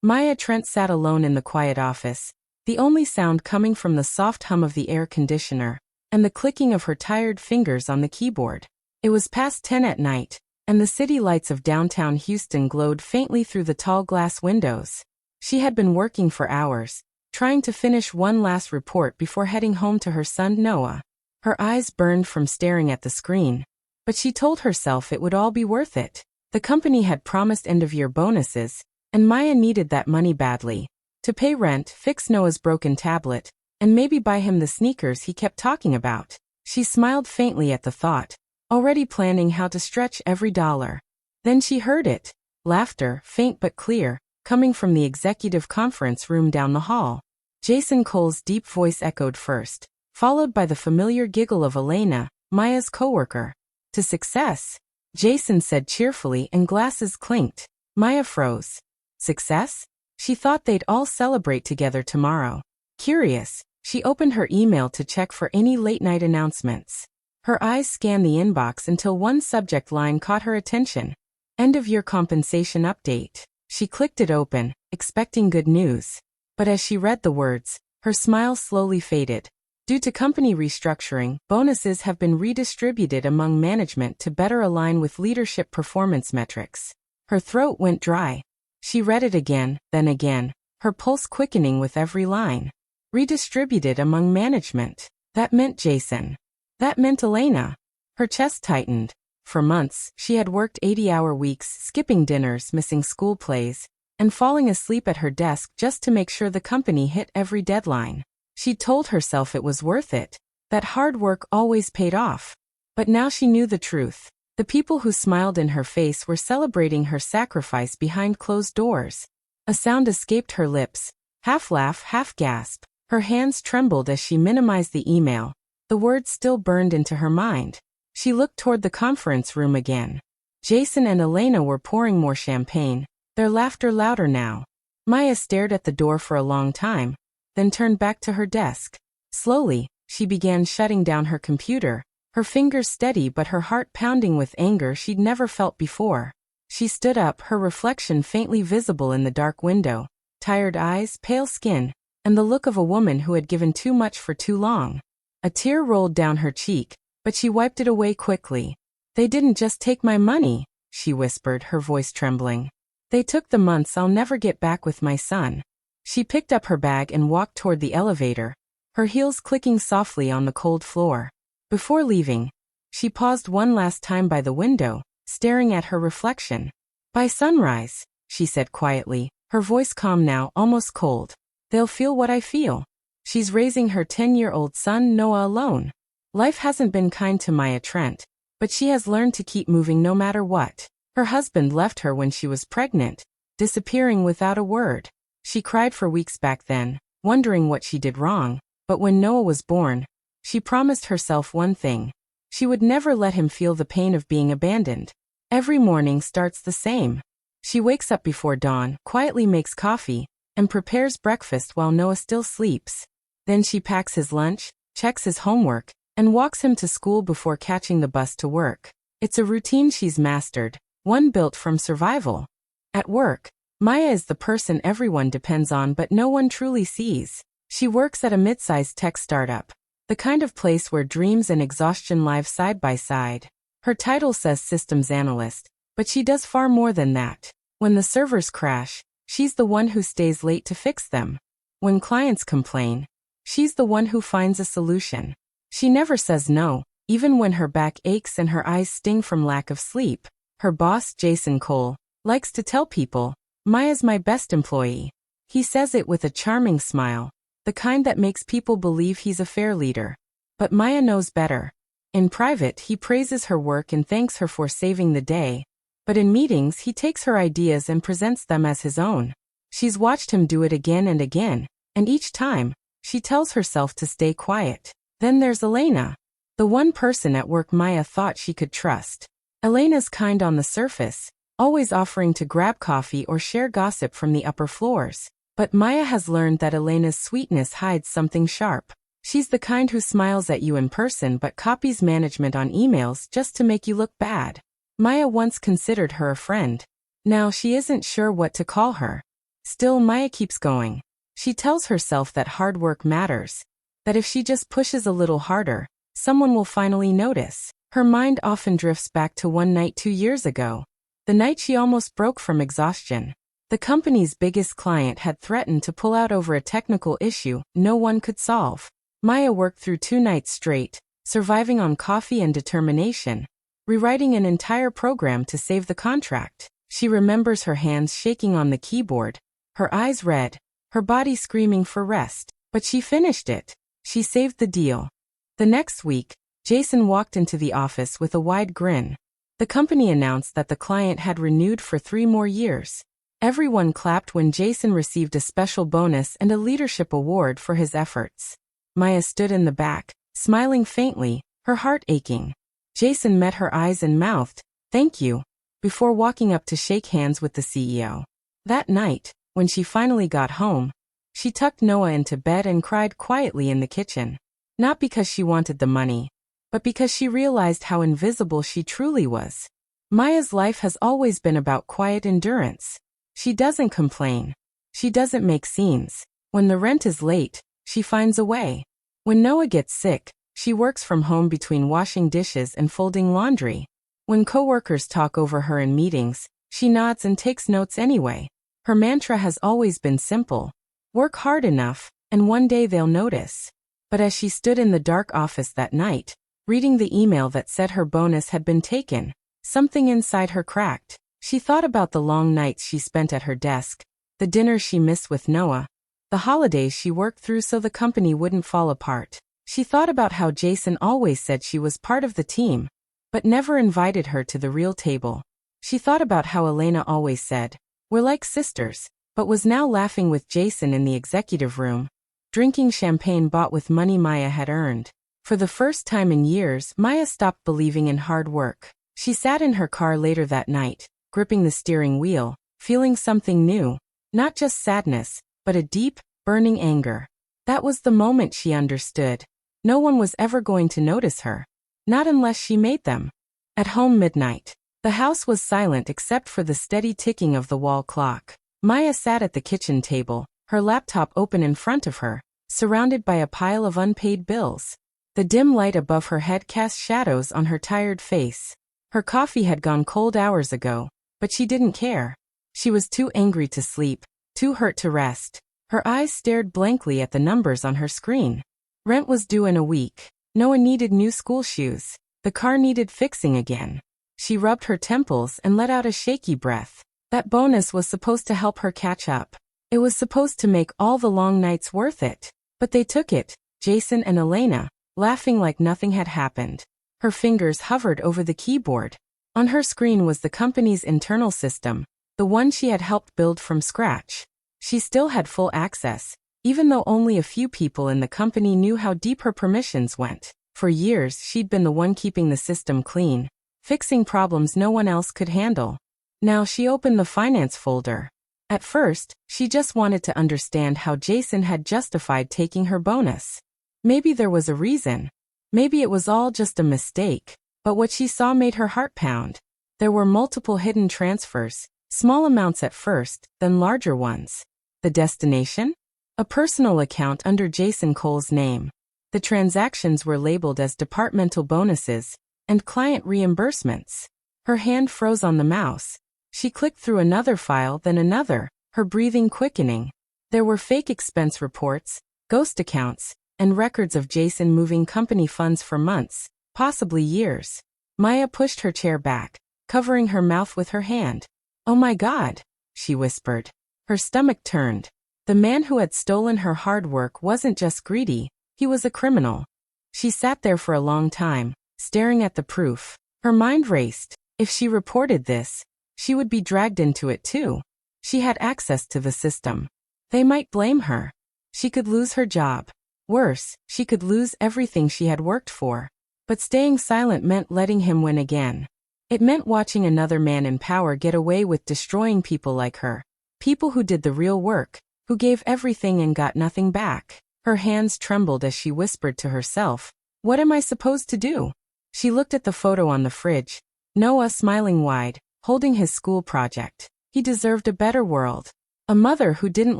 Maya Trent sat alone in the quiet office, the only sound coming from the soft hum of the air conditioner and the clicking of her tired fingers on the keyboard. It was past 10 at night, and the city lights of downtown Houston glowed faintly through the tall glass windows. She had been working for hours, trying to finish one last report before heading home to her son Noah. Her eyes burned from staring at the screen, but she told herself it would all be worth it. The company had promised end-of-year bonuses, and Maya needed that money badly. To pay rent, fix Noah's broken tablet, and maybe buy him the sneakers he kept talking about. She smiled faintly at the thought, already planning how to stretch every dollar. Then she heard it. Laughter, faint but clear, coming from the executive conference room down the hall. Jason Cole's deep voice echoed first, followed by the familiar giggle of Elena, Maya's coworker. To success, Jason said cheerfully, and glasses clinked. Maya froze. Success? She thought they'd all celebrate together tomorrow. Curious, she opened her email to check for any late-night announcements. Her eyes scanned the inbox until one subject line caught her attention. End-of-year compensation update. She clicked it open, expecting good news. But as she read the words, her smile slowly faded. Due to company restructuring, bonuses have been redistributed among management to better align with leadership performance metrics. Her throat went dry. She read it again, then again, her pulse quickening with every line. Redistributed among management. That meant Jason. That meant Elena. Her chest tightened. For months, she had worked 80-hour weeks, skipping dinners, missing school plays, and falling asleep at her desk just to make sure the company hit every deadline. She told herself it was worth it, that hard work always paid off. But now she knew the truth. The people who smiled in her face were celebrating her sacrifice behind closed doors. A sound escaped her lips, half laugh, half gasp. Her hands trembled as she minimized the email. The words still burned into her mind. She looked toward the conference room again. Jason and Elena were pouring more champagne, their laughter louder now. Maya stared at the door for a long time, then turned back to her desk. Slowly, she began shutting down her computer, her fingers steady but her heart pounding with anger she'd never felt before. She stood up, her reflection faintly visible in the dark window. Tired eyes, pale skin, and the look of a woman who had given too much for too long. A tear rolled down her cheek, but she wiped it away quickly. "They didn't just take my money," she whispered, her voice trembling. "They took the months I'll never get back with my son." She picked up her bag and walked toward the elevator, her heels clicking softly on the cold floor. Before leaving, she paused one last time by the window, staring at her reflection. "By sunrise," she said quietly, her voice calm now, almost cold. "They'll feel what I feel." She's raising her 10-year-old son Noah alone. Life hasn't been kind to Maya Trent, but she has learned to keep moving no matter what. Her husband left her when she was pregnant, disappearing without a word. She cried for weeks back then, wondering what she did wrong, but when Noah was born, she promised herself one thing. She would never let him feel the pain of being abandoned. Every morning starts the same. She wakes up before dawn, quietly makes coffee, and prepares breakfast while Noah still sleeps. Then she packs his lunch, checks his homework, and walks him to school before catching the bus to work. It's a routine she's mastered, one built from survival. At work, Maya is the person everyone depends on but no one truly sees. She works at a mid-sized tech startup, the kind of place where dreams and exhaustion live side by side. Her title says systems analyst, but she does far more than that. When the servers crash, she's the one who stays late to fix them. When clients complain, she's the one who finds a solution. She never says no, even when her back aches and her eyes sting from lack of sleep. Her boss, Jason Cole, likes to tell people, "Maya's my best employee." He says it with a charming smile, the kind that makes people believe he's a fair leader. But Maya knows better. In private, he praises her work and thanks her for saving the day. But in meetings, he takes her ideas and presents them as his own. She's watched him do it again and again, and each time, she tells herself to stay quiet. Then there's Elena, the one person at work Maya thought she could trust. Elena's kind on the surface, always offering to grab coffee or share gossip from the upper floors. But Maya has learned that Elena's sweetness hides something sharp. She's the kind who smiles at you in person but copies management on emails just to make you look bad. Maya once considered her a friend. Now she isn't sure what to call her. Still, Maya keeps going. She tells herself that hard work matters, that if she just pushes a little harder, someone will finally notice. Her mind often drifts back to one night 2 years ago, the night she almost broke from exhaustion. The company's biggest client had threatened to pull out over a technical issue no one could solve. Maya worked through 2 nights straight, surviving on coffee and determination, rewriting an entire program to save the contract. She remembers her hands shaking on the keyboard, her eyes red, her body screaming for rest. But she finished it. She saved the deal. The next week, Jason walked into the office with a wide grin. The company announced that the client had renewed for 3 more years. Everyone clapped when Jason received a special bonus and a leadership award for his efforts. Maya stood in the back, smiling faintly, her heart aching. Jason met her eyes and mouthed, "Thank you," before walking up to shake hands with the CEO. That night, when she finally got home, she tucked Noah into bed and cried quietly in the kitchen. Not because she wanted the money, but because she realized how invisible she truly was. Maya's life has always been about quiet endurance. She doesn't complain. She doesn't make scenes. When the rent is late, she finds a way. When Noah gets sick, she works from home between washing dishes and folding laundry. When coworkers talk over her in meetings, she nods and takes notes anyway. Her mantra has always been simple: work hard enough, and one day they'll notice. But as she stood in the dark office that night, reading the email that said her bonus had been taken, something inside her cracked. She thought about the long nights she spent at her desk, the dinners she missed with Noah, the holidays she worked through so the company wouldn't fall apart. She thought about how Jason always said she was part of the team, but never invited her to the real table. She thought about how Elena always said, "We're like sisters," but was now laughing with Jason in the executive room, drinking champagne bought with money Maya had earned. For the first time in years, Maya stopped believing in hard work. She sat in her car later that night, gripping the steering wheel, feeling something new, not just sadness, but a deep, burning anger. That was the moment she understood. No one was ever going to notice her. Not unless she made them. At home, midnight. The house was silent except for the steady ticking of the wall clock. Maya sat at the kitchen table, her laptop open in front of her, surrounded by a pile of unpaid bills. The dim light above her head cast shadows on her tired face. Her coffee had gone cold hours ago, but she didn't care. She was too angry to sleep, too hurt to rest. Her eyes stared blankly at the numbers on her screen. Rent was due in a week. Noah needed new school shoes. The car needed fixing again. She rubbed her temples and let out a shaky breath. That bonus was supposed to help her catch up. It was supposed to make all the long nights worth it. But they took it, Jason and Elena, laughing like nothing had happened. Her fingers hovered over the keyboard. On her screen was the company's internal system, the one she had helped build from scratch. She still had full access, even though only a few people in the company knew how deep her permissions went. For years, she'd been the one keeping the system clean, fixing problems no one else could handle. Now she opened the finance folder. At first, she just wanted to understand how Jason had justified taking her bonus. Maybe there was a reason. Maybe it was all just a mistake. But what she saw made her heart pound. There were multiple hidden transfers, small amounts at first, then larger ones. The destination? A personal account under Jason Cole's name. The transactions were labeled as departmental bonuses and client reimbursements. Her hand froze on the mouse. She clicked through another file, then another, her breathing quickening. There were fake expense reports, ghost accounts, and records of Jason moving company funds for months, possibly years. Maya pushed her chair back, covering her mouth with her hand. "Oh my God," she whispered. Her stomach turned. The man who had stolen her hard work wasn't just greedy, he was a criminal. She sat there for a long time, staring at the proof. Her mind raced. If she reported this, she would be dragged into it too. She had access to the system. They might blame her. She could lose her job. Worse, she could lose everything she had worked for. But staying silent meant letting him win again. It meant watching another man in power get away with destroying people like her. People who did the real work, who gave everything and got nothing back. Her hands trembled as she whispered to herself, "What am I supposed to do?" She looked at the photo on the fridge. Noah smiling wide, holding his school project. He deserved a better world. A mother who didn't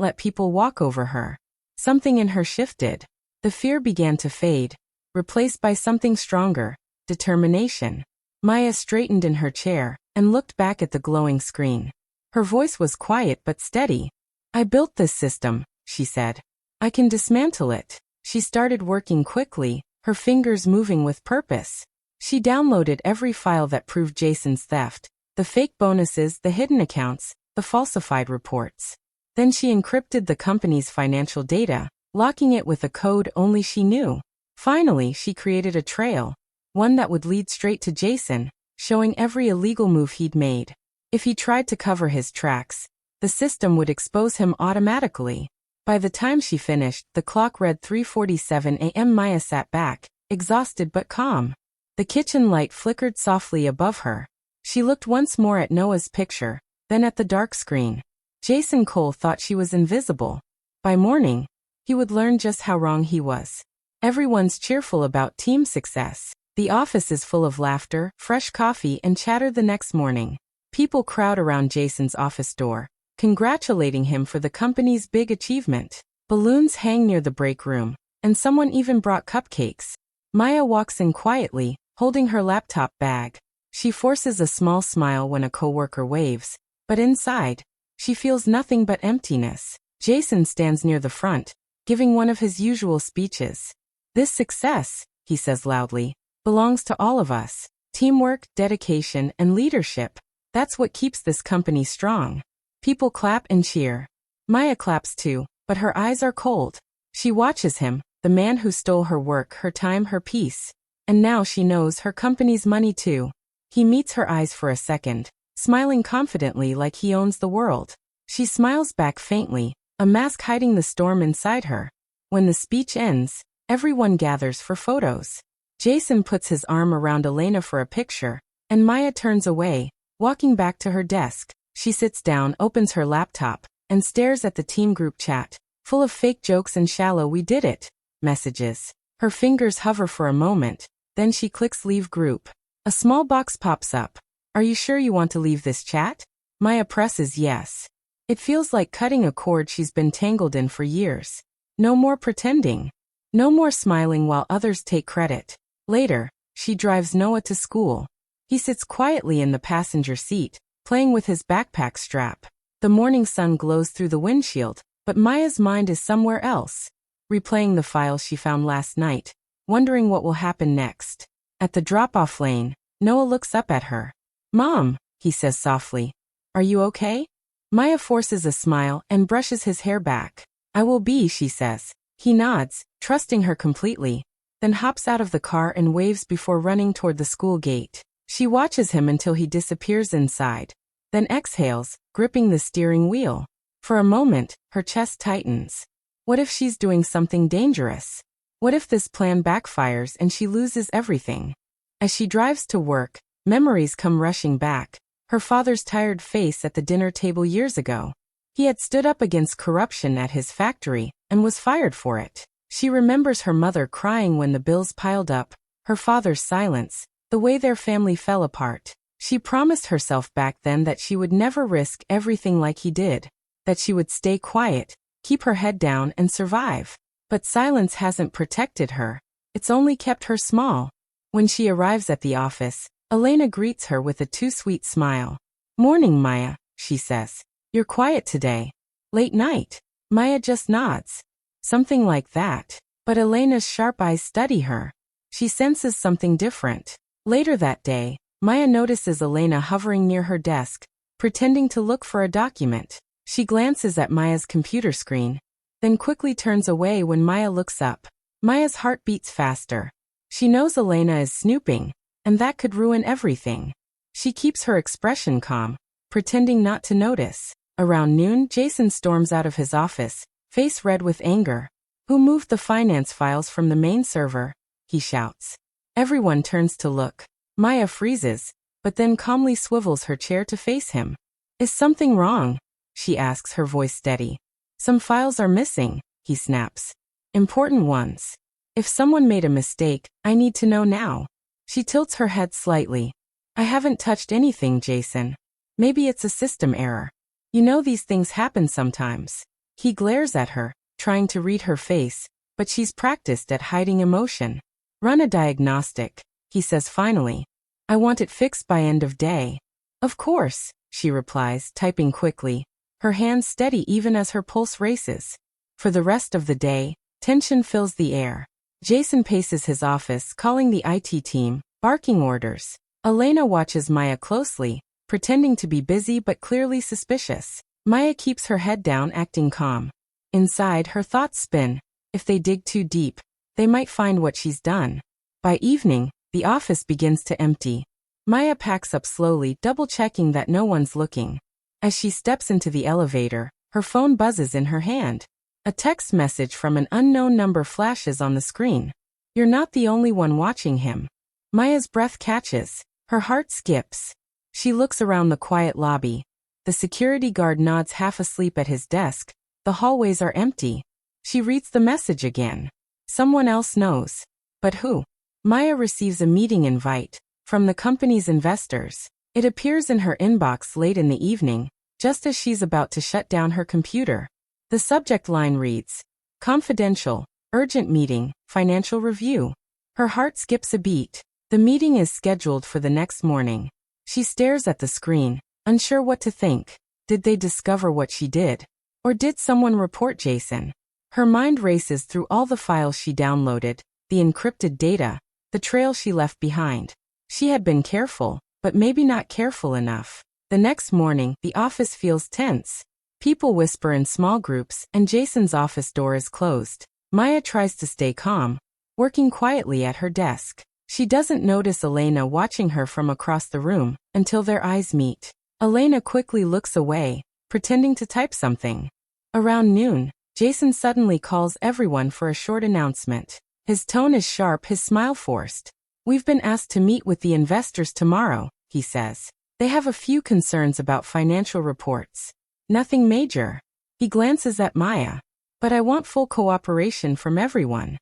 let people walk over her. Something in her shifted. The fear began to fade, replaced by something stronger, determination. Maya straightened in her chair and looked back at the glowing screen. Her voice was quiet but steady. I built this system, she said. I can dismantle it. She started working quickly, her fingers moving with purpose. She downloaded every file that proved Jason's theft, the fake bonuses, the hidden accounts, the falsified reports. Then she encrypted the company's financial data, locking it with a code only she knew. Finally, she created a trail, one that would lead straight to Jason, showing every illegal move he'd made. If he tried to cover his tracks, the system would expose him automatically. By the time she finished, the clock read 3:47 a.m. Maya sat back, exhausted but calm. The kitchen light flickered softly above her. She looked once more at Noah's picture, then at the dark screen. Jason Cole thought she was invisible. By morning, he would learn just how wrong he was. Everyone's cheerful about team success. The office is full of laughter, fresh coffee, and chatter the next morning. People crowd around Jason's office door, congratulating him for the company's big achievement. Balloons hang near the break room, and someone even brought cupcakes. Maya walks in quietly, holding her laptop bag. She forces a small smile when a coworker waves, but inside, she feels nothing but emptiness. Jason stands near the front, giving one of his usual speeches. This success, he says loudly, belongs to all of us. Teamwork, dedication, and leadership. That's what keeps this company strong. People clap and cheer. Maya claps too, but her eyes are cold. She watches him, the man who stole her work, her time, her peace. And now she knows her company's money too. He meets her eyes for a second, smiling confidently like he owns the world. She smiles back faintly, a mask hiding the storm inside her. When the speech ends, everyone gathers for photos. Jason puts his arm around Elena for a picture, and Maya turns away, walking back to her desk. She sits down, opens her laptop, and stares at the team group chat, full of fake jokes and shallow "we did it" messages. Her fingers hover for a moment, then she clicks leave group. A small box pops up. Are you sure you want to leave this chat? Maya presses yes. It feels like cutting a cord she's been tangled in for years. No more pretending. No more smiling while others take credit. Later, she drives Noah to school. He sits quietly in the passenger seat, playing with his backpack strap. The morning sun glows through the windshield, but Maya's mind is somewhere else, replaying the files she found last night, wondering what will happen next. At the drop-off lane, Noah looks up at her. "Mom," he says softly. "Are you okay?" Maya forces a smile and brushes his hair back. "I will be," she says. He nods, trusting her completely, then hops out of the car and waves before running toward the school gate. She watches him until he disappears inside, then exhales, gripping the steering wheel. For a moment, her chest tightens. What if she's doing something dangerous? What if this plan backfires and she loses everything? As she drives to work, memories come rushing back. Her father's tired face at the dinner table years ago. He had stood up against corruption at his factory and was fired for it. She remembers her mother crying when the bills piled up, her father's silence, the way their family fell apart. She promised herself back then that she would never risk everything like he did, that she would stay quiet, keep her head down and survive. But silence hasn't protected her. It's only kept her small. When she arrives at the office, Elena greets her with a too-sweet smile. "Morning, Maya," she says. "You're quiet today. Late night?" Maya just nods. Something like that. But Elena's sharp eyes study her. She senses something different. Later that day, Maya notices Elena hovering near her desk, pretending to look for a document. She glances at Maya's computer screen, then quickly turns away when Maya looks up. Maya's heart beats faster. She knows Elena is snooping, and that could ruin everything. She keeps her expression calm, pretending not to notice. Around noon, Jason storms out of his office, face red with anger. "Who moved the finance files from the main server?" he shouts. Everyone turns to look. Maya freezes, but then calmly swivels her chair to face him. "Is something wrong?" she asks, her voice steady. "Some files are missing," he snaps. "Important ones. If someone made a mistake, I need to know now." She tilts her head slightly. "I haven't touched anything, Jason. Maybe it's a system error." You know these things happen sometimes. He glares at her, trying to read her face, but she's practiced at hiding emotion. Run a diagnostic, he says finally. I want it fixed by end of day. Of course, she replies, typing quickly, her hands steady even as her pulse races. For the rest of the day, tension fills the air. Jason paces his office, calling the IT team, barking orders. Elena watches Maya closely, pretending to be busy but clearly suspicious. Maya keeps her head down, acting calm. Inside, her thoughts spin. If they dig too deep, they might find what she's done. By evening, the office begins to empty. Maya packs up slowly, double-checking that no one's looking. As she steps into the elevator, her phone buzzes in her hand. A text message from an unknown number flashes on the screen. You're not the only one watching him. Maya's breath catches. Her heart skips. She looks around the quiet lobby. The security guard nods, half asleep at his desk. The hallways are empty. She reads the message again. Someone else knows. But who? Maya receives a meeting invite from the company's investors. It appears in her inbox late in the evening, just as she's about to shut down her computer. The subject line reads, Confidential, Urgent Meeting, Financial Review. Her heart skips a beat. The meeting is scheduled for the next morning. She stares at the screen, unsure what to think. Did they discover what she did? Or did someone report Jason? Her mind races through all the files she downloaded, the encrypted data, the trail she left behind. She had been careful, but maybe not careful enough. The next morning, the office feels tense. People whisper in small groups, and Jason's office door is closed. Maya tries to stay calm, working quietly at her desk. She doesn't notice Elena watching her from across the room until their eyes meet. Elena quickly looks away, pretending to type something. Around noon, Jason suddenly calls everyone for a short announcement. His tone is sharp, his smile forced. We've been asked to meet with the investors tomorrow, he says. They have a few concerns about financial reports. Nothing major. He glances at Maya. But I want full cooperation from everyone.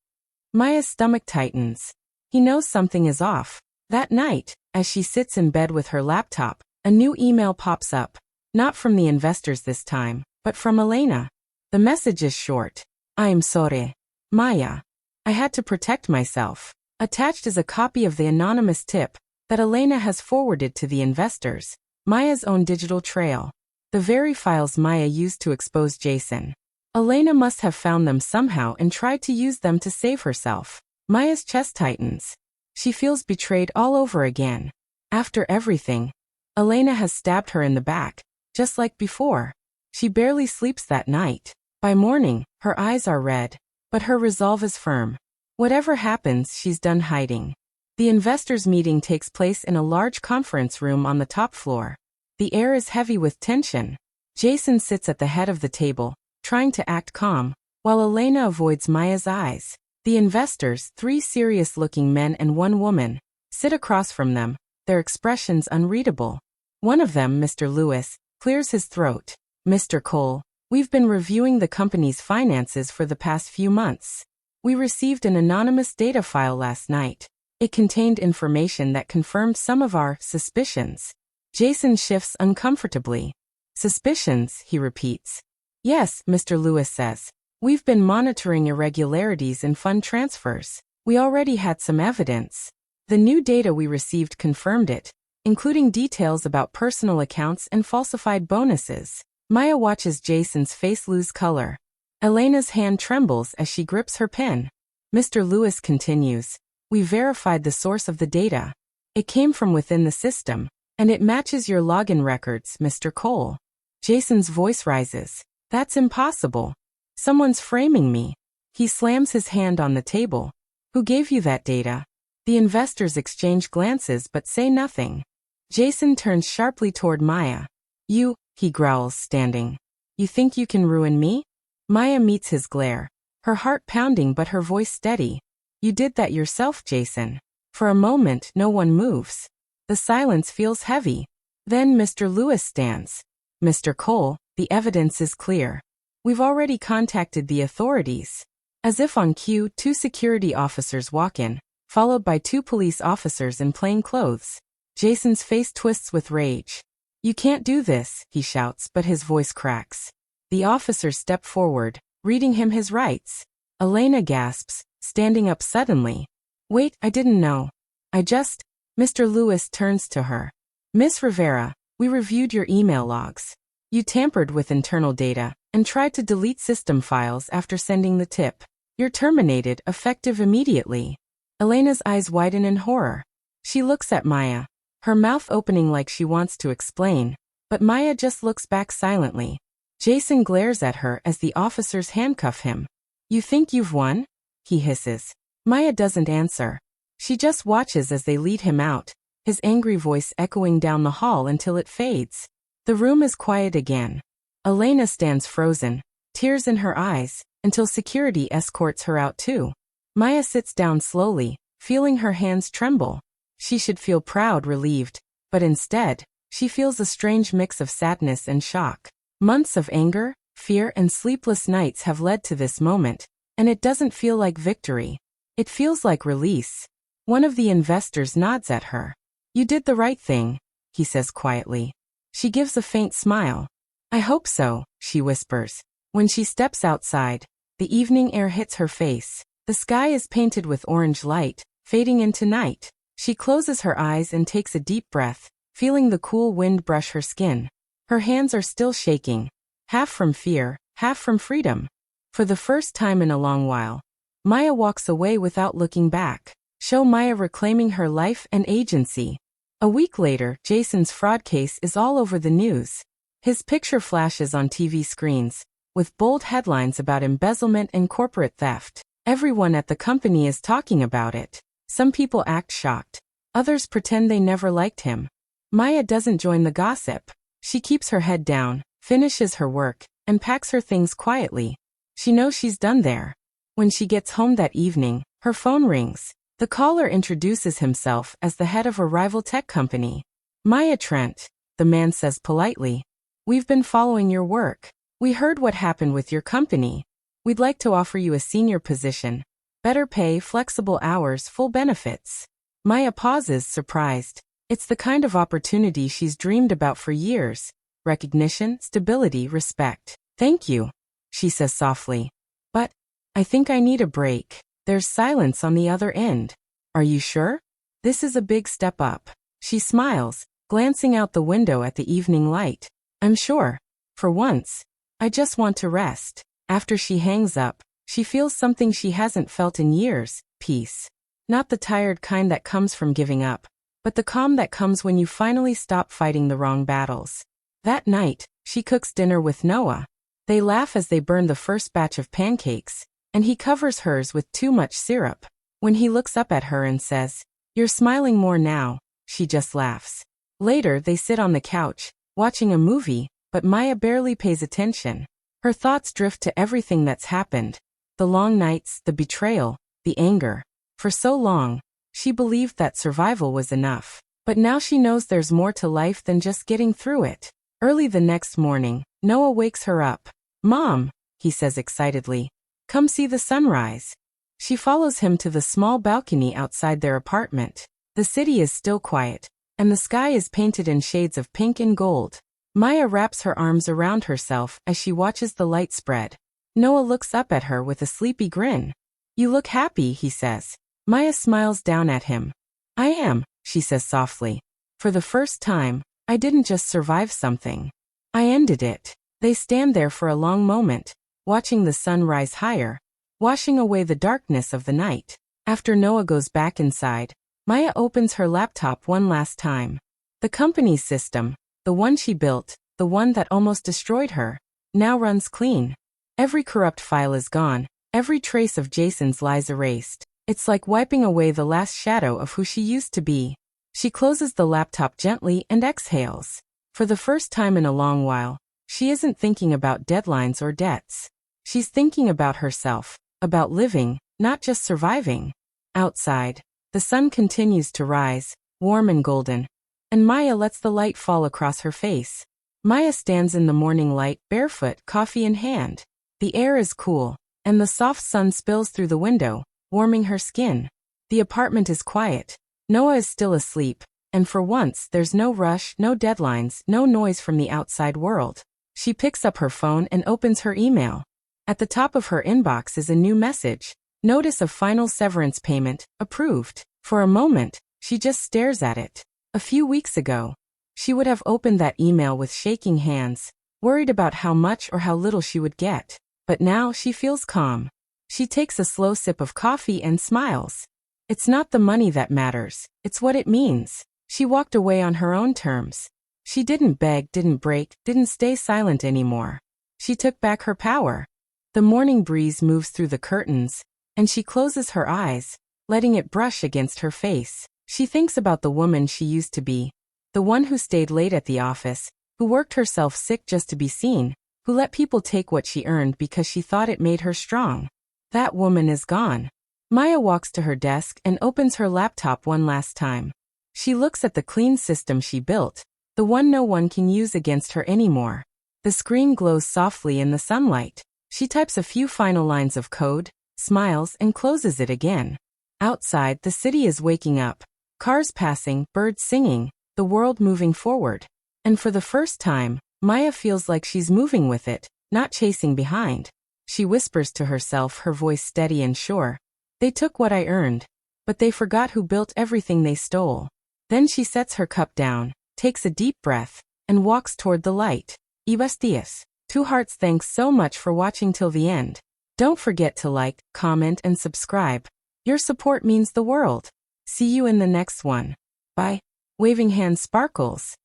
Maya's stomach tightens. He knows something is off. That night, as she sits in bed with her laptop, a new email pops up. Not from the investors this time, but from Elena. The message is short. I'm sorry, Maya. I had to protect myself. Attached is a copy of the anonymous tip that Elena has forwarded to the investors, Maya's own digital trail. The very files Maya used to expose Jason. Elena must have found them somehow and tried to use them to save herself. Maya's chest tightens. She feels betrayed all over again. After everything, Elena has stabbed her in the back, just like before. She barely sleeps that night. By morning, her eyes are red, but her resolve is firm. Whatever happens, she's done hiding. The investors' meeting takes place in a large conference room on the top floor. The air is heavy with tension. Jason sits at the head of the table, trying to act calm, while Elena avoids Maya's eyes. The investors, 3 serious-looking men and 1 woman, sit across from them, their expressions unreadable. One of them, Mr. Lewis, clears his throat. Mr. Cole, we've been reviewing the company's finances for the past few months. We received an anonymous data file last night. It contained information that confirmed some of our suspicions. Jason shifts uncomfortably. Suspicions, he repeats. Yes, Mr. Lewis says. We've been monitoring irregularities in fund transfers. We already had some evidence. The new data we received confirmed it, including details about personal accounts and falsified bonuses. Maya watches Jason's face lose color. Elena's hand trembles as she grips her pen. Mr. Lewis continues. We verified the source of the data. It came from within the system, and it matches your login records, Mr. Cole. Jason's voice rises. That's impossible. Someone's framing me. He slams his hand on the table. Who gave you that data? The investors exchange glances but say nothing. Jason turns sharply toward Maya. You, he growls, standing. You think you can ruin me? Maya meets his glare, her heart pounding but her voice steady. You did that yourself, Jason. For a moment, no one moves. The silence feels heavy. Then Mr. Lewis stands. Mr. Cole, the evidence is clear. We've already contacted the authorities. As if on cue, 2 security officers walk in, followed by 2 police officers in plain clothes. Jason's face twists with rage. "You can't do this," he shouts, but his voice cracks. The officers step forward, reading him his rights. Elena gasps, standing up suddenly. "Wait, I didn't know. Mr. Lewis turns to her. "Miss Rivera, we reviewed your email logs. You tampered with internal data and tried to delete system files after sending the tip. You're terminated, effective immediately." Elena's eyes widen in horror. She looks at Maya, her mouth opening like she wants to explain, but Maya just looks back silently. Jason glares at her as the officers handcuff him. "You think you've won?" he hisses. Maya doesn't answer. She just watches as they lead him out, his angry voice echoing down the hall until it fades. The room is quiet again. Elena stands frozen, tears in her eyes, until security escorts her out too. Maya sits down slowly, feeling her hands tremble. She should feel proud, relieved, but instead, she feels a strange mix of sadness and shock. Months of anger, fear, and sleepless nights have led to this moment, and it doesn't feel like victory. It feels like release. One of the investors nods at her. "You did the right thing," he says quietly. She gives a faint smile. "I hope so," she whispers. When she steps outside, the evening air hits her face. The sky is painted with orange light, fading into night. She closes her eyes and takes a deep breath, feeling the cool wind brush her skin. Her hands are still shaking, half from fear, half from freedom. For the first time in a long while, Maya walks away without looking back. Show Maya reclaiming her life and agency. A week later, Jason's fraud case is all over the news. His picture flashes on TV screens, with bold headlines about embezzlement and corporate theft. Everyone at the company is talking about it. Some people act shocked. Others pretend they never liked him. Maya doesn't join the gossip. She keeps her head down, finishes her work, and packs her things quietly. She knows she's done there. When she gets home that evening, her phone rings. The caller introduces himself as the head of a rival tech company. "Maya Trent," the man says politely. "We've been following your work. We heard what happened with your company. We'd like to offer you a senior position. Better pay, flexible hours, full benefits." Maya pauses, surprised. It's the kind of opportunity she's dreamed about for years. Recognition, stability, respect. "Thank you," she says softly. "But I think I need a break." There's silence on the other end. "Are you sure? This is a big step up." She smiles, glancing out the window at the evening light. "I'm sure. For once. I just want to rest." After she hangs up, she feels something she hasn't felt in years, peace. Not the tired kind that comes from giving up, but the calm that comes when you finally stop fighting the wrong battles. That night, she cooks dinner with Noah. They laugh as they burn the first batch of pancakes, and he covers hers with too much syrup. When he looks up at her and says, "You're smiling more now," she just laughs. Later, they sit on the couch, watching a movie, but Maya barely pays attention. Her thoughts drift to everything that's happened. The long nights, the betrayal, the anger. For so long, she believed that survival was enough. But now she knows there's more to life than just getting through it. Early the next morning, Noah wakes her up. "Mom," he says excitedly, "come see the sunrise." She follows him to the small balcony outside their apartment. The city is still quiet, and the sky is painted in shades of pink and gold. Maya wraps her arms around herself as she watches the light spread. Noah looks up at her with a sleepy grin. "You look happy," he says. Maya smiles down at him. "I am," she says softly. "For the first time, I didn't just survive something. I ended it." They stand there for a long moment, watching the sun rise higher, washing away the darkness of the night. After Noah goes back inside, Maya opens her laptop one last time. The company's system, the one she built, the one that almost destroyed her, now runs clean. Every corrupt file is gone, every trace of Jason's lies erased. It's like wiping away the last shadow of who she used to be. She closes the laptop gently and exhales. For the first time in a long while, she isn't thinking about deadlines or debts. She's thinking about herself, about living, not just surviving. Outside, the sun continues to rise, warm and golden, and Maya lets the light fall across her face. Maya stands in the morning light, barefoot, coffee in hand. The air is cool, and the soft sun spills through the window, warming her skin. The apartment is quiet. Noah is still asleep, And for once, there's no rush, no deadlines, no noise from the outside world. She picks up her phone and opens her email. At the top of her inbox is a new message. Notice of final severance payment, approved. For a moment, she just stares at it. A few weeks ago, she would have opened that email with shaking hands, worried about how much or how little she would get. But now she feels calm. She takes a slow sip of coffee and smiles. It's not the money that matters, it's what it means. She walked away on her own terms. She didn't beg, didn't break, didn't stay silent anymore. She took back her power. The morning breeze moves through the curtains, and she closes her eyes, letting it brush against her face. She thinks about the woman she used to be, the one who stayed late at the office, who worked herself sick just to be seen, who let people take what she earned because she thought it made her strong. That woman is gone. Maya walks to her desk and opens her laptop one last time. She looks at the clean system she built, the one no one can use against her anymore. The screen glows softly in the sunlight. She types a few final lines of code, smiles, and closes it again. Outside, the city is waking up. Cars passing, birds singing, the world moving forward. And for the first time, Maya feels like she's moving with it, not chasing behind. She whispers to herself, her voice steady and sure. They took what I earned, but they forgot who built everything they stole. Then she sets her cup down, takes a deep breath, and walks toward the light. Y Buenos Two hearts. Thanks so much for watching till the end. Don't forget to like, comment, and subscribe. Your support means the world. See you in the next one. Bye. Waving hand sparkles.